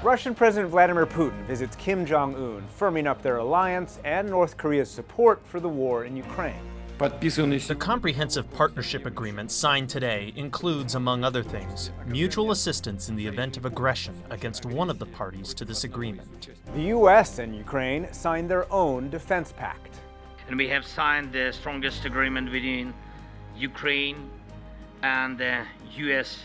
Russian President Vladimir Putin visits Kim Jong-un, firming up their alliance and North Korea's support for the war in Ukraine. The comprehensive partnership agreement signed today includes, among other things, mutual assistance in the event of aggression against one of the parties to this agreement. The U.S. and Ukraine signed their own defense pact. And we have signed the strongest agreement between Ukraine and the U.S.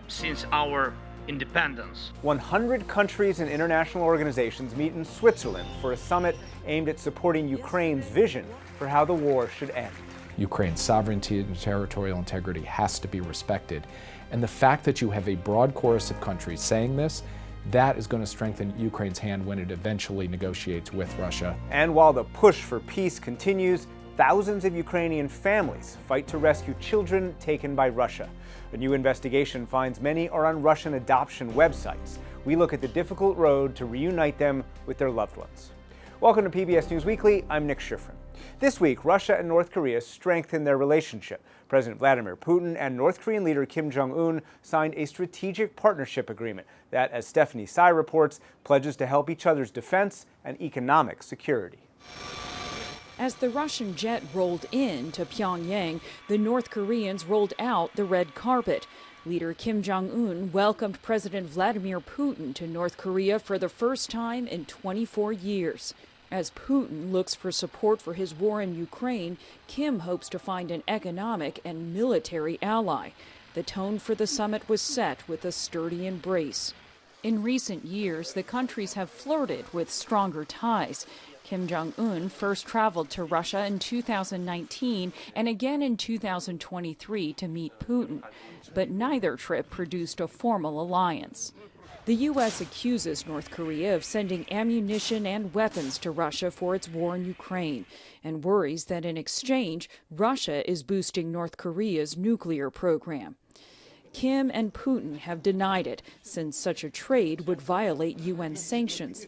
since our independence. 100 countries and international organizations meet in Switzerland for a summit aimed at supporting Ukraine's vision for how the war should end. Ukraine's sovereignty and territorial integrity has to be respected. And the fact that you have a broad chorus of countries saying this, that is going to strengthen Ukraine's hand when it eventually negotiates with Russia. And while the push for peace continues, thousands of Ukrainian families fight to rescue children taken by Russia. A new investigation finds many are on Russian adoption websites. We look at the difficult road to reunite them with their loved ones. Welcome to PBS News Weekly. I'm Nick Schifrin. This week, Russia and North Korea strengthened their relationship. President Vladimir Putin and North Korean leader Kim Jong-un signed a strategic partnership agreement that, as Stephanie Tsai reports, pledges to help each other's defense and economic security. As the Russian jet rolled into Pyongyang, the North Koreans rolled out the red carpet. Leader Kim Jong-un welcomed President Vladimir Putin to North Korea for the first time in 24 years. As Putin looks for support for his war in Ukraine, Kim hopes to find an economic and military ally. The tone for the summit was set with a sturdy embrace. In recent years, the countries have flirted with stronger ties. Kim Jong-un first traveled to Russia in 2019 and again in 2023 to meet Putin, but neither trip produced a formal alliance. The U.S. accuses North Korea of sending ammunition and weapons to Russia for its war in Ukraine and worries that in exchange, Russia is boosting North Korea's nuclear program. Kim and Putin have denied it, since such a trade would violate UN sanctions.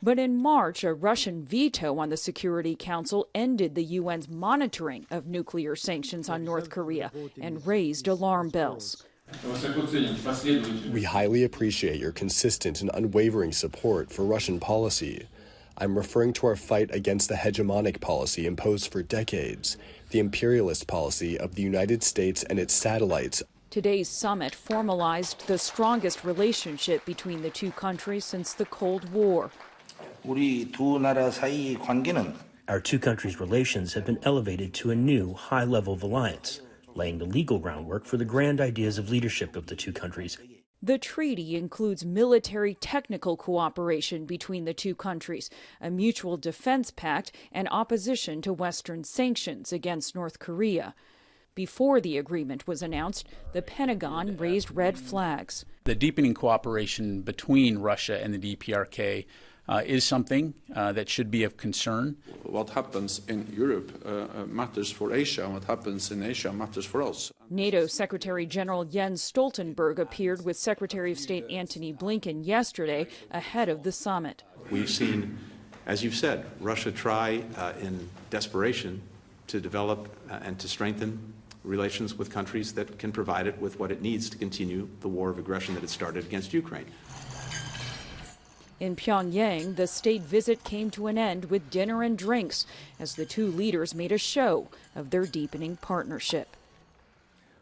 But in March, a Russian veto on the Security Council ended the UN's monitoring of nuclear sanctions on North Korea and raised alarm bells. We highly appreciate your consistent and unwavering support for Russian policy. I'm referring to our fight against the hegemonic policy imposed for decades, the imperialist policy of the United States and its satellites. Today's summit formalized the strongest relationship between the two countries since the Cold War. Our two countries' relations have been elevated to a new high level of alliance, laying the legal groundwork for the grand ideas of leadership of the two countries. The treaty includes military technical cooperation between the two countries, a mutual defense pact, and opposition to Western sanctions against North Korea. Before the agreement was announced, the Pentagon raised red flags. The deepening cooperation between Russia and the DPRK is something that should be of concern. What happens in Europe matters for Asia, and what happens in Asia matters for us. NATO Secretary General Jens Stoltenberg appeared with Secretary of State Antony Blinken yesterday ahead of the summit. We've seen, as you've said, Russia try in desperation to develop and to strengthen relations with countries that can provide it with what it needs to continue the war of aggression that it started against Ukraine. In Pyongyang, the state visit came to an end with dinner and drinks as the two leaders made a show of their deepening partnership.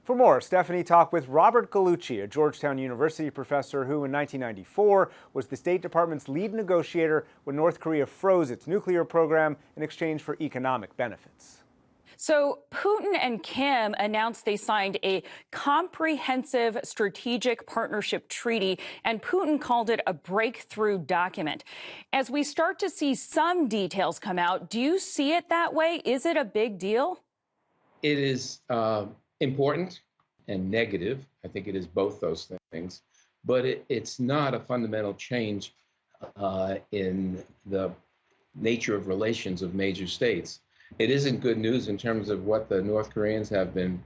For more, Stephanie talked with Robert Gallucci, a Georgetown University professor who in 1994 was the State Department's lead negotiator when North Korea froze its nuclear program in exchange for economic benefits. So Putin and Kim announced they signed a comprehensive strategic partnership treaty, and Putin called it a breakthrough document. As we start to see some details come out, do you see it that way? Is it a big deal? It is important and negative. I think it is both those things. But it's not a fundamental change in the nature of relations of major states. It isn't good news in terms of what the North Koreans have been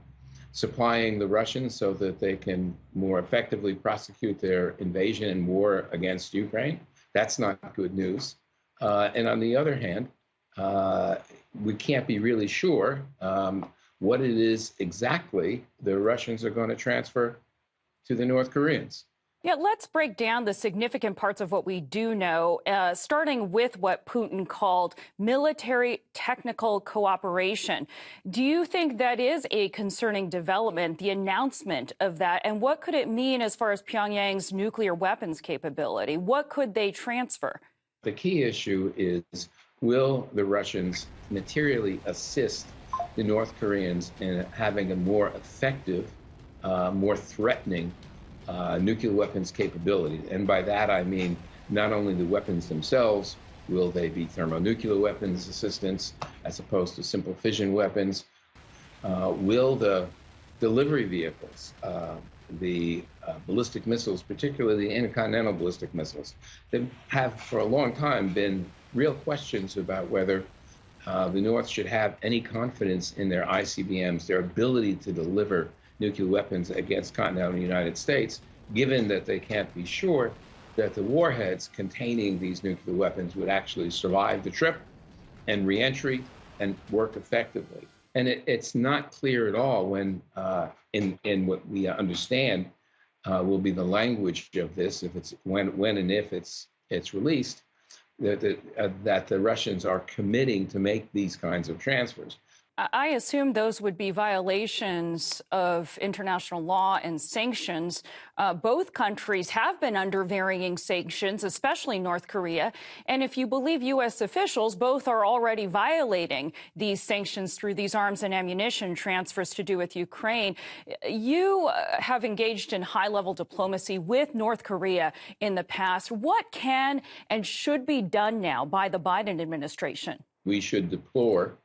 supplying the Russians so that they can more effectively prosecute their invasion and war against Ukraine. That's not good news. And on the other hand, we can't be really sure what it is exactly the Russians are going to transfer to the North Koreans. Yeah, let's break down the significant parts of what we do know, starting with what Putin called military technical cooperation. Do you think that is a concerning development, the announcement of that? And what could it mean as far as Pyongyang's nuclear weapons capability? What could they transfer? The key issue is, will the Russians materially assist the North Koreans in having a more effective, more threatening nuclear weapons capability? And by that, I mean not only the weapons themselves, will they be thermonuclear weapons assistance as opposed to simple fission weapons? Will the delivery vehicles, the ballistic missiles, particularly the intercontinental ballistic missiles, that have for a long time been real questions about whether the North should have any confidence in their ICBMs, their ability to deliver nuclear weapons against continental United States, given that they can't be sure that the warheads containing these nuclear weapons would actually survive the trip and reentry and work effectively. And it's not clear at all when, in what we understand will be the language of this, if it's when and if it's released, that the Russians are committing to make these kinds of transfers. I assume those would be violations of international law and sanctions. Both countries have been under varying sanctions, especially North Korea. And if you believe U.S. officials, both are already violating these sanctions through these arms and ammunition transfers to do with Ukraine. You have engaged in high-level diplomacy with North Korea in the past. What can and should be done now by the Biden administration? We should deplore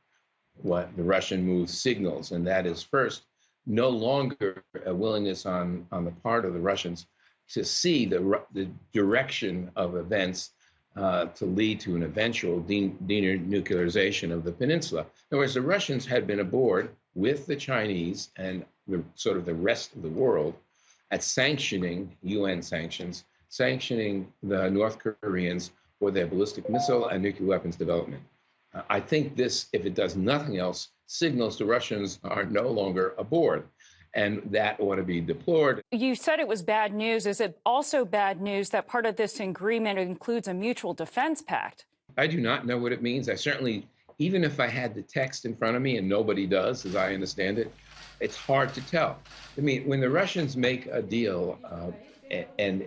what the Russian move signals, and that is, first, no longer a willingness on the part of the Russians to see the direction of events to lead to an eventual denuclearization of the peninsula. In other words, the Russians had been aboard with the Chinese and the rest of the world at sanctioning, UN sanctions, sanctioning the North Koreans for their ballistic missile and nuclear weapons development. I think this, if it does nothing else, signals the Russians are no longer aboard, and that ought to be deplored. You said it was bad news. Is it also bad news that part of this agreement includes a mutual defense pact? I do not know what it means. I certainly, even if I had the text in front of me, and nobody does, as I understand it, it's hard to tell. I mean, when the Russians make a deal, and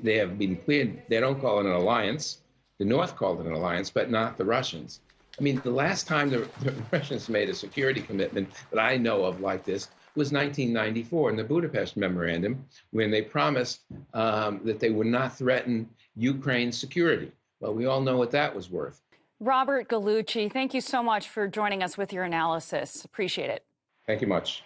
they have been clear, they don't call it an alliance. The North called it an alliance, but not the Russians. I mean, the last time the Russians made a security commitment that I know of like this was 1994 in the Budapest Memorandum, when they promised that they would not threaten Ukraine's security. Well, we all know what that was worth. Robert Gallucci, thank you so much for joining us with your analysis. Appreciate it. Thank you much.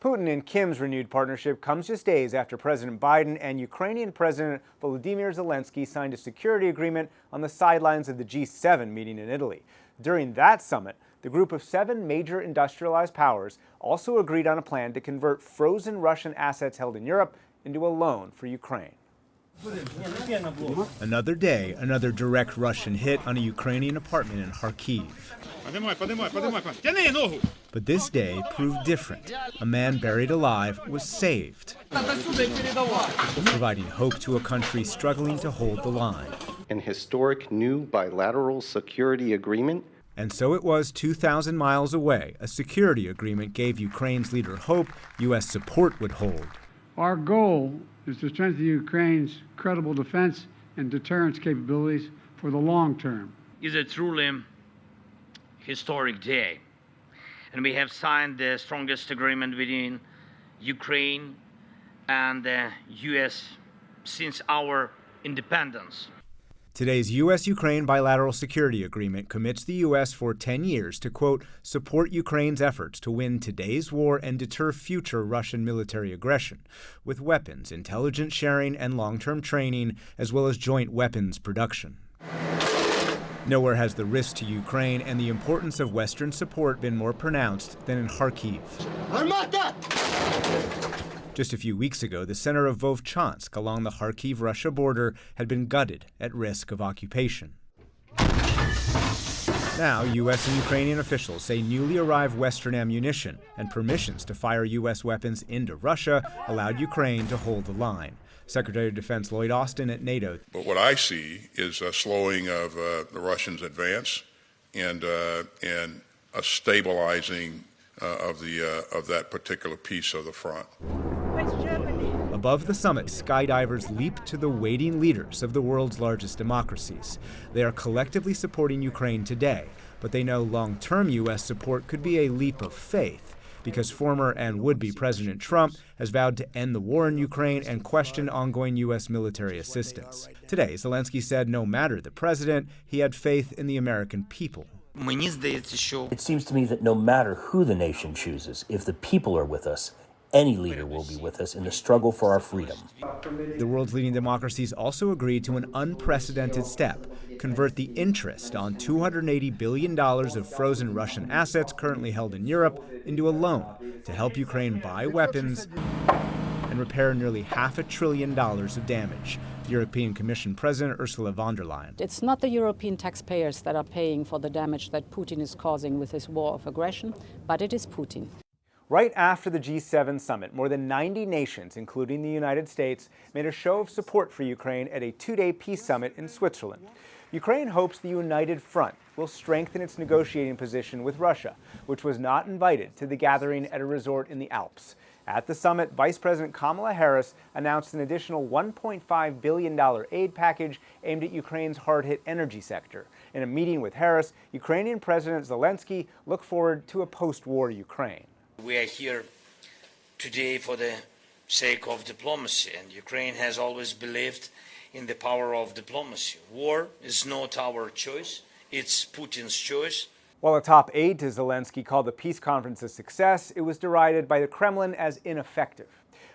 Putin and Kim's renewed partnership comes just days after President Biden and Ukrainian President Volodymyr Zelensky signed a security agreement on the sidelines of the G7 meeting in Italy. During that summit, the group of 7 major industrialized powers also agreed on a plan to convert frozen Russian assets held in Europe into a loan for Ukraine. Another day, another direct Russian hit on a Ukrainian apartment in Kharkiv. But this day proved different. A man buried alive was saved, providing hope to a country struggling to hold the line. An historic new bilateral security agreement. And so it was 2,000 miles away. A security agreement gave Ukraine's leader hope U.S. support would hold. Our goal is to strengthen Ukraine's credible defense and deterrence capabilities for the long term. It's a truly historic day, and we have signed the strongest agreement between Ukraine and the U.S. since our independence. Today's U.S.-Ukraine bilateral security agreement commits the U.S. for 10 years to, quote, support Ukraine's efforts to win today's war and deter future Russian military aggression, with weapons, intelligence sharing, and long-term training, as well as joint weapons production. Nowhere has the risk to Ukraine and the importance of Western support been more pronounced than in Kharkiv. Armata! Just a few weeks ago, the center of Vovchansk along the Kharkiv-Russia border had been gutted at risk of occupation. Now, U.S. and Ukrainian officials say newly arrived Western ammunition and permissions to fire U.S. weapons into Russia allowed Ukraine to hold the line. Secretary of Defense Lloyd Austin at NATO. But what I see is a slowing of the Russians' advance and a stabilizing of that particular piece of the front. Above the summit, skydivers leap to the waiting leaders of the world's largest democracies. They are collectively supporting Ukraine today, but they know long-term U.S. support could be a leap of faith, because former and would-be President Trump has vowed to end the war in Ukraine and question ongoing U.S. military assistance. Today, Zelensky said no matter the president, he had faith in the American people. It seems to me that no matter who the nation chooses, if the people are with us, any leader will be with us in the struggle for our freedom. The world's leading democracies also agreed to an unprecedented step: convert the interest on $280 billion of frozen Russian assets currently held in Europe into a loan to help Ukraine buy weapons and repair nearly $500 billion of damage. European Commission President Ursula von der Leyen. It's not the European taxpayers that are paying for the damage that Putin is causing with his war of aggression, but it is Putin. Right after the G7 summit, more than 90 nations, including the United States, made a show of support for Ukraine at a two-day peace summit in Switzerland. Ukraine hopes the united front will strengthen its negotiating position with Russia, which was not invited to the gathering at a resort in the Alps. At the summit, Vice President Kamala Harris announced an additional $1.5 billion aid package aimed at Ukraine's hard-hit energy sector. In a meeting with Harris, Ukrainian President Zelensky looked forward to a post-war Ukraine. We are here today for the sake of diplomacy, and Ukraine has always believed in the power of diplomacy. War is not our choice, it's Putin's choice. While a top aide to Zelensky called the peace conference a success, it was derided by the Kremlin as ineffective.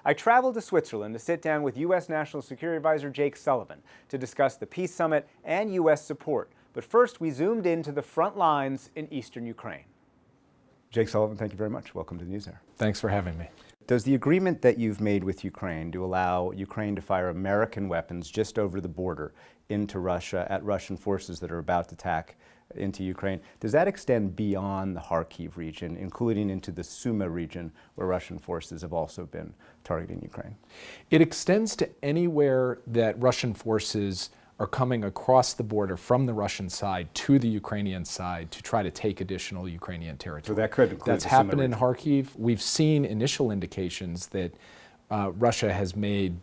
I traveled to Switzerland to sit down with U.S. National Security Advisor Jake Sullivan to discuss the peace summit and U.S. support. But first, we zoomed into the front lines in eastern Ukraine. Jake Sullivan, thank you very much. Welcome to NewsHour. Thanks for having me. Does the agreement that you've made with Ukraine to allow Ukraine to fire American weapons just over the border into Russia at Russian forces that are about to attack into Ukraine, does that extend beyond the Kharkiv region, including into the Sumy region where Russian forces have also been targeting Ukraine? It extends to anywhere that Russian forces are coming across the border from the Russian side to the Ukrainian side to try to take additional Ukrainian territory. So that could include That's happened in Kharkiv. We've seen initial indications that Russia has made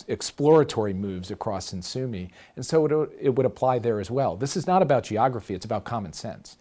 exploratory moves across in Sumy, and so it would apply there as well. This is not about geography, it's about common sense.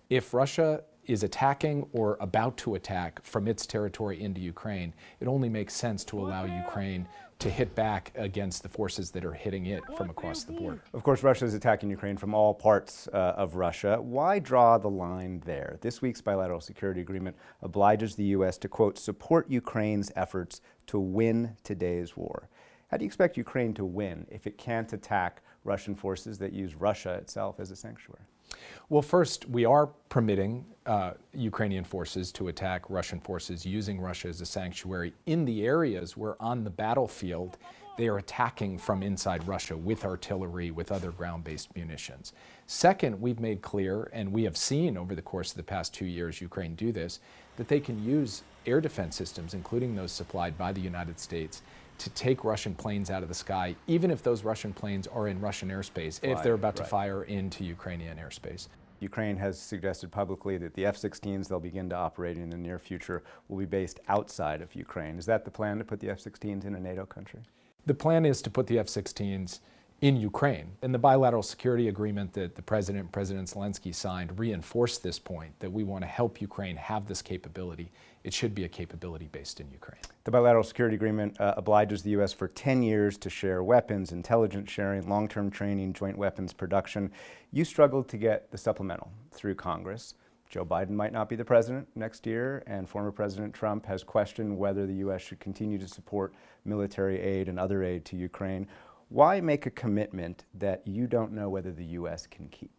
If Russia is attacking or about to attack from its territory into Ukraine, it only makes sense to allow Ukraine to hit back against the forces that are hitting it from across the border. Of course, Russia is attacking Ukraine from all parts of Russia. Why draw the line there? This week's bilateral security agreement obliges the U.S. to, quote, support Ukraine's efforts to win today's war. How do you expect Ukraine to win if it can't attack Russian forces that use Russia itself as a sanctuary? Well, first, we are permitting Ukrainian forces to attack Russian forces using Russia as a sanctuary in the areas where on the battlefield they are attacking from inside Russia with artillery, with other ground-based munitions. Second, we've made clear, and we have seen over the course of the past 2 years Ukraine do this, that they can use air defense systems, including those supplied by the United States, to take Russian planes out of the sky, even if those Russian planes are in Russian airspace, if they're about to fire into Ukrainian airspace. Ukraine has suggested publicly that the F-16s they'll begin to operate in the near future will be based outside of Ukraine. Is that the plan, to put the F-16s in a NATO country? The plan is to put the F-16s in Ukraine. And the bilateral security agreement that President Zelensky signed reinforced this point, that we want to help Ukraine have this capability. It should be a capability based in Ukraine. The bilateral security agreement obliges the U.S. for 10 years to share weapons, intelligence sharing, long-term training, joint weapons production. You struggled to get the supplemental through Congress. Joe Biden might not be the president next year, and former President Trump has questioned whether the U.S. should continue to support military aid and other aid to Ukraine. Why make a commitment that you don't know whether the U.S. can keep?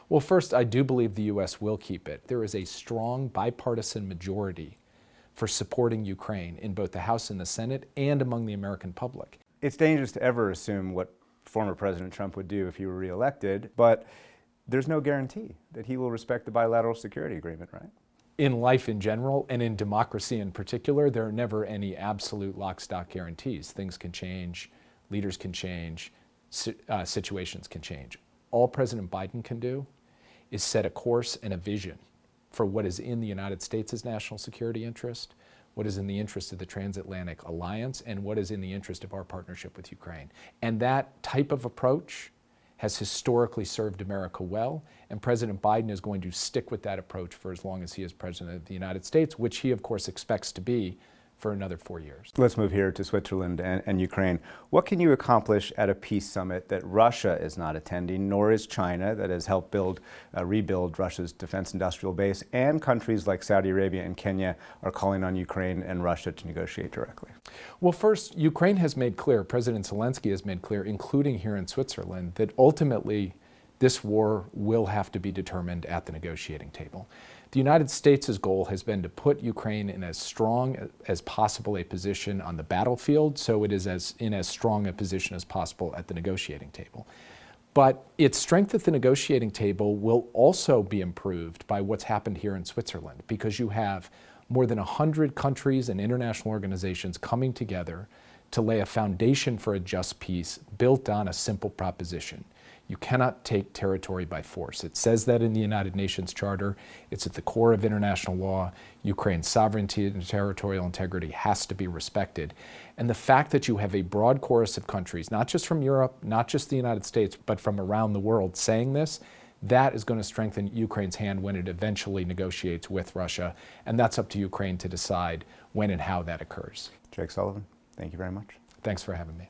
Well, first, I do believe the U.S. will keep it. There is a strong bipartisan majority for supporting Ukraine in both the House and the Senate and among the American public. It's dangerous to ever assume what former President Trump would do if he were reelected, but there's no guarantee that he will respect the bilateral security agreement, right? in life in general and in democracy in particular, there are never any absolute lock, stock guarantees. Things can change, leaders can change, situations can change. All President Biden can do is set a course and a vision for what is in the United States' national security interest, what is in the interest of the transatlantic alliance, and what is in the interest of our partnership with Ukraine. And that type of approach has historically served America well, and President Biden is going to stick with that approach for as long as he is President of the United States, which he, of course, expects to be for another 4 years. Let's move here to Switzerland and Ukraine. What can you accomplish at a peace summit that Russia is not attending, nor is China, that has helped rebuild Russia's defense industrial base, and countries like Saudi Arabia and Kenya are calling on Ukraine and Russia to negotiate directly? Well, first, Ukraine has made clear, President Zelensky has made clear, including here in Switzerland, that ultimately this war will have to be determined at the negotiating table. The United States' goal has been to put Ukraine in as strong as possible a position on the battlefield, so it is in as strong a position as possible at the negotiating table. But its strength at the negotiating table will also be improved by what's happened here in Switzerland, because you have more than 100 countries and international organizations coming together to lay a foundation for a just peace built on a simple proposition. You cannot take territory by force. It says that in the United Nations Charter. It's at the core of international law. Ukraine's sovereignty and territorial integrity has to be respected. And the fact that you have a broad chorus of countries, not just from Europe, not just the United States, but from around the world saying this, that is going to strengthen Ukraine's hand when it eventually negotiates with Russia. And that's up to Ukraine to decide when and how that occurs. Jake Sullivan, thank you very much. Thanks for having me.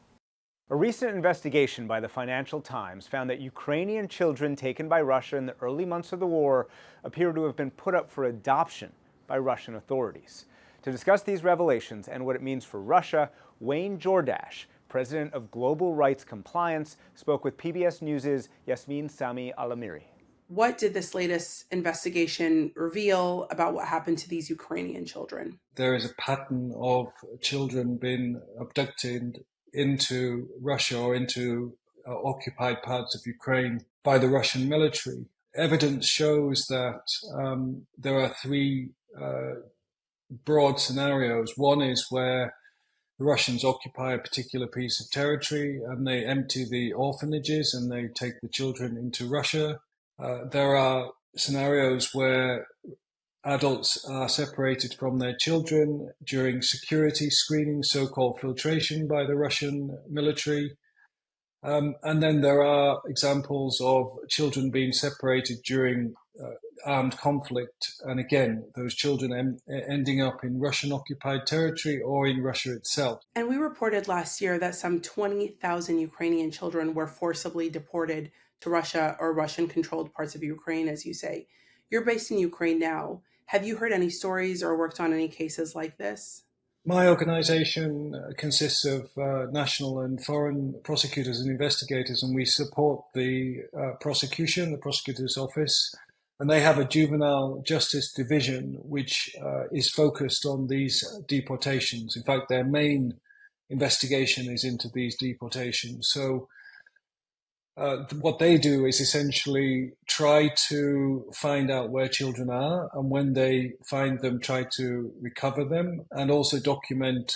A recent investigation by the Financial Times found that Ukrainian children taken by Russia in the early months of the war appear to have been put up for adoption by Russian authorities. To discuss these revelations and what it means for Russia, Wayne Jordash, president of Global Rights Compliance, spoke with PBS News' Yasmin Sami Alamiri. What did this latest investigation reveal about what happened to these Ukrainian children? There is a pattern of children being abducted into Russia or into occupied parts of Ukraine by the Russian military. Evidence shows that there are three broad scenarios. One is where the Russians occupy a particular piece of territory and they empty the orphanages and they take the children into Russia. There are scenarios where adults are separated from their children during security screening, so-called filtration by the Russian military. And then there are examples of children being separated during armed conflict. And again, those children ending up in Russian-occupied territory or in Russia itself. And we reported last year that some 20,000 Ukrainian children were forcibly deported to Russia or Russian-controlled parts of Ukraine, as you say. You're based in Ukraine now. Have you heard any stories or worked on any cases like this? My organization consists of national and foreign prosecutors and investigators, and we support the prosecution, the prosecutor's office, and they have a juvenile justice division which is focused on these deportations. In fact, their main investigation is into these deportations. So what they do is essentially try to find out where children are, and when they find them, try to recover them, and also document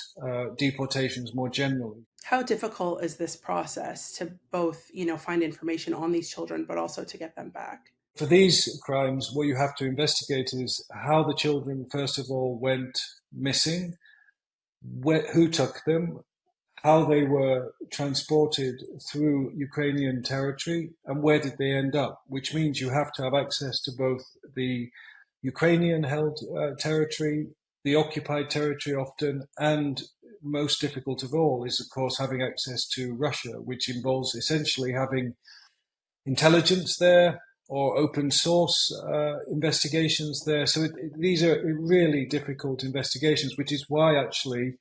deportations more generally. How difficult is this process to both, find information on these children, but also to get them back? For these crimes, what you have to investigate is how the children, first of all, went missing, who took them, how they were transported through Ukrainian territory, and where did they end up, which means you have to have access to both the Ukrainian-held territory, the occupied territory often, and most difficult of all is, of course, having access to Russia, which involves essentially having intelligence there or open source investigations there. So these are really difficult investigations, which is why actually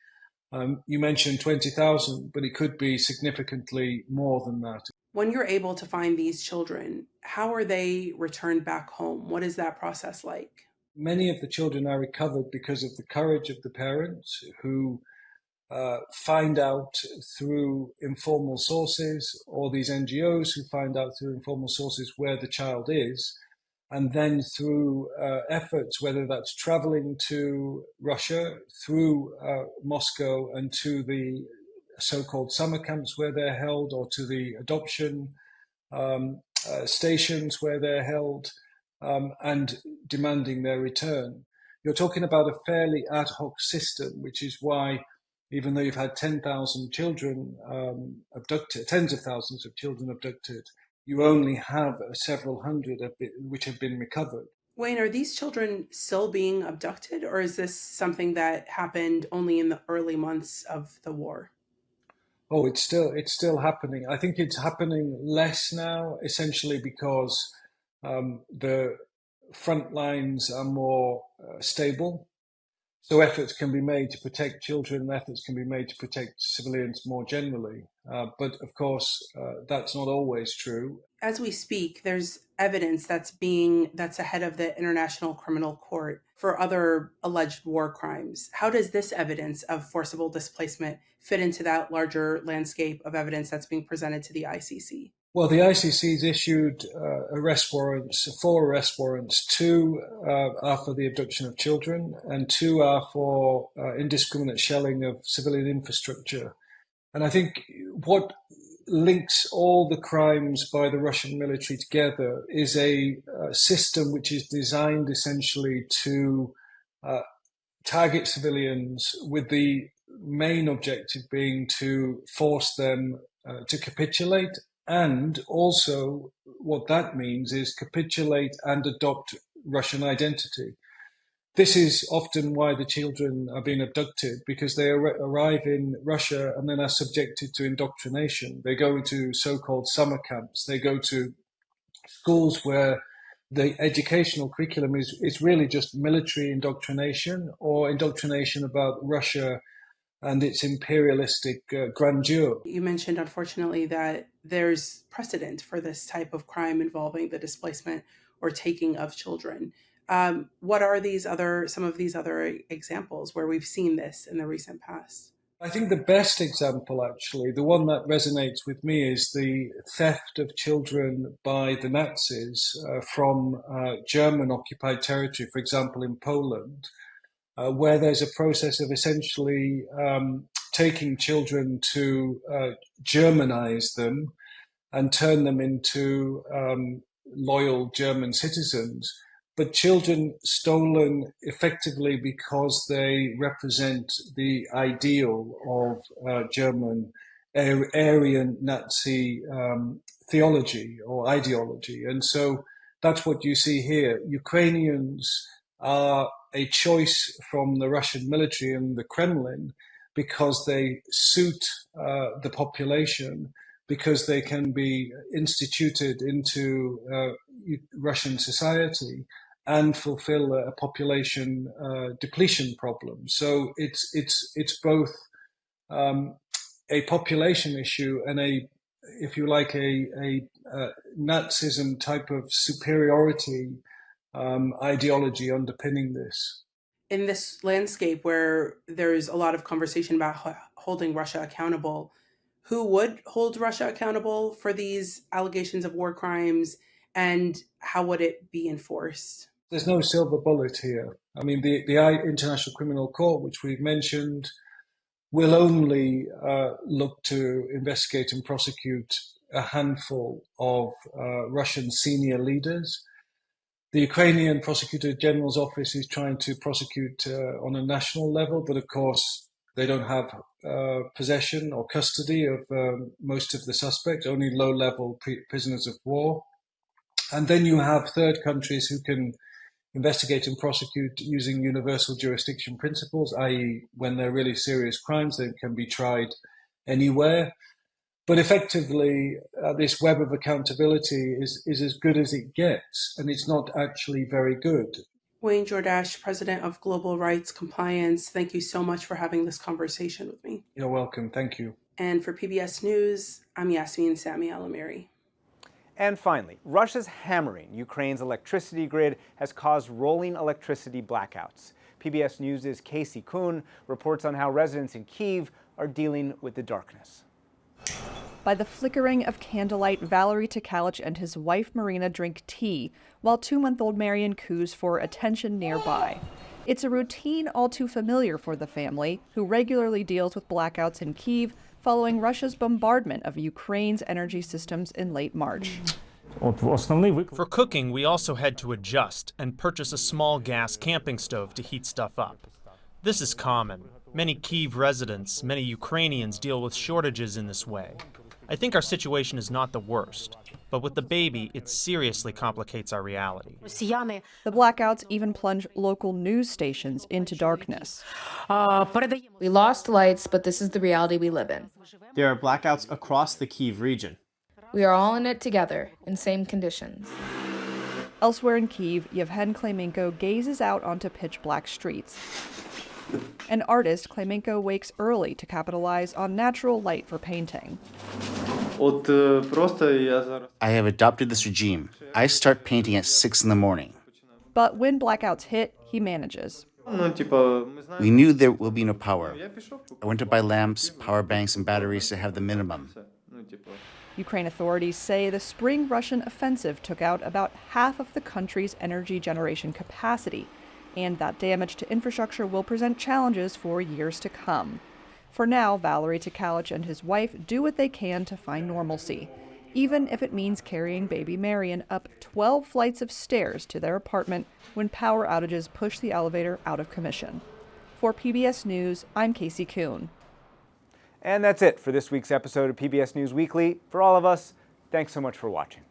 you mentioned 20,000, but it could be significantly more than that. When you're able to find these children, how are they returned back home? What is that process like? Many of the children are recovered because of the courage of the parents who find out through informal sources, or these NGOs who find out through informal sources where the child is. and then through efforts, whether that's traveling to Russia, through Moscow and to the so-called summer camps where they're held, or to the adoption stations where they're held, and demanding their return. You're talking about a fairly ad hoc system, which is why, even though you've had 10,000 children abducted, tens of thousands of children abducted, you only have several hundred which have been recovered. Wayne, are these children still being abducted, or is this something that happened only in the early months of the war? Oh, it's still happening. I think it's happening less now, essentially because the front lines are more stable. So efforts can be made to protect children, efforts can be made to protect civilians more generally. But of course, that's not always true. As we speak, there's evidence that's ahead of the International Criminal Court for other alleged war crimes. How does this evidence of forcible displacement fit into that larger landscape of evidence that's being presented to the ICC? Well, the ICC's issued arrest warrants, 4 arrest warrants. 2 are for the abduction of children, and 2 are for indiscriminate shelling of civilian infrastructure. And I think what links all the crimes by the Russian military together is a system which is designed essentially to target civilians, with the main objective being to force them to capitulate. And also what that means is capitulate and adopt Russian identity. This is often why the children are being abducted, because they arrive in Russia and then are subjected to indoctrination. They go into so-called summer camps. They go to schools where the educational curriculum is really just military indoctrination, or indoctrination about Russia and its imperialistic grandeur. You mentioned, unfortunately, that there's precedent for this type of crime involving the displacement or taking of children. What are some of these other examples where we've seen this in the recent past? I think the best example, actually, the one that resonates with me, is the theft of children by the Nazis from German-occupied territory, for example, in Poland, where there's a process of essentially taking children to Germanize them and turn them into loyal German citizens. But children stolen effectively because they represent the ideal of German Aryan Nazi theology or ideology. And so that's what you see here. Ukrainians are a choice from the Russian military and the Kremlin because they suit the population, because they can be instituted into Russian society and fulfill a population depletion problem. So it's both a population issue and if you like, a Nazism type of superiority ideology underpinning this. In this landscape where there's a lot of conversation about holding Russia accountable, who would hold Russia accountable for these allegations of war crimes, and how would it be enforced? There's no silver bullet here. I mean, the International Criminal Court, which we've mentioned, will only look to investigate and prosecute a handful of Russian senior leaders. The Ukrainian Prosecutor General's office is trying to prosecute on a national level, but of course they don't have possession or custody of most of the suspects, only low-level prisoners of war. And then you have third countries who can investigate and prosecute using universal jurisdiction principles, i.e. when they're really serious crimes, they can be tried anywhere. But effectively, this web of accountability is as good as it gets, and it's not actually very good. Wayne Jordache, President of Global Rights Compliance, thank you so much for having this conversation with me. You're welcome. Thank you. And for PBS News, I'm Yasmin Sami Alamiri. And finally, Russia's hammering Ukraine's electricity grid has caused rolling electricity blackouts. PBS News' Casey Kuhn reports on how residents in Kyiv are dealing with the darkness. By the flickering of candlelight, Valery Takalich and his wife Marina drink tea, while 2-month-old Marian coos for attention nearby. It's a routine all too familiar for the family, who regularly deals with blackouts in Kyiv following Russia's bombardment of Ukraine's energy systems in late March. For cooking, we also had to adjust and purchase a small gas camping stove to heat stuff up. This is common. Many Kyiv residents, many Ukrainians deal with shortages in this way. I think our situation is not the worst, but with the baby, it seriously complicates our reality. The blackouts even plunge local news stations into darkness. We lost lights, but this is the reality we live in. There are blackouts across the Kyiv region. We are all in it together, in same conditions. Elsewhere in Kyiv, Yevhen Klemenko gazes out onto pitch-black streets. An artist, Klemenko wakes early to capitalize on natural light for painting. I have adopted this regime. I start painting at 6 in the morning. But when blackouts hit, he manages. We knew there will be no power. I went to buy lamps, power banks, and batteries to have the minimum. Ukraine authorities say the spring Russian offensive took out about half of the country's energy generation capacity, and that damage to infrastructure will present challenges for years to come. For now, Valery Takalich and his wife do what they can to find normalcy, even if it means carrying baby Marian up 12 flights of stairs to their apartment when power outages push the elevator out of commission. For PBS News, I'm Casey Kuhn. And that's it for this week's episode of PBS News Weekly. For all of us, thanks so much for watching.